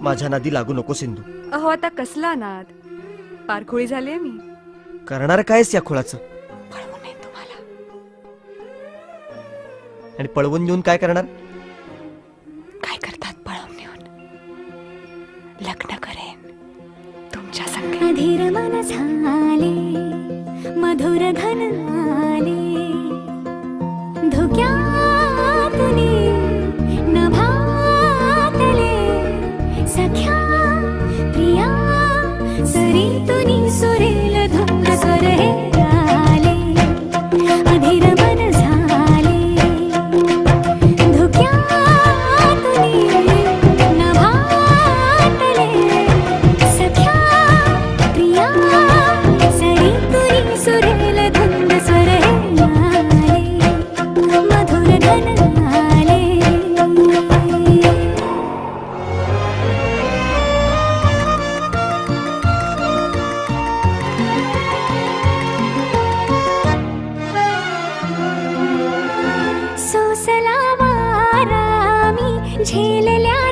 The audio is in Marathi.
माझ्या नादी लागू नको सिंधू. अहो आता कसला नाद, पारखोळी झालीये मी. करणार कायस या खुळाचं? पळवू नये तुम्हाला. आणि पळवून घेऊन काय करणार? काय करतात पळवून नेऊन? लग्न करेन तुमच्या संग. अधीर मन झाले मधुर घन आले धुक्यातुनी नभातले सख्या प्रिया सरीतुनी सुरेल धुंद स्वर हे आले. अधीर मन झाले धुक्यातुनी नभातले सख्या प्रिया सरीतुनी सुरेल धुंद स्वर हे आले. मधुर घन आले. सोसला वारा मी झेलल्या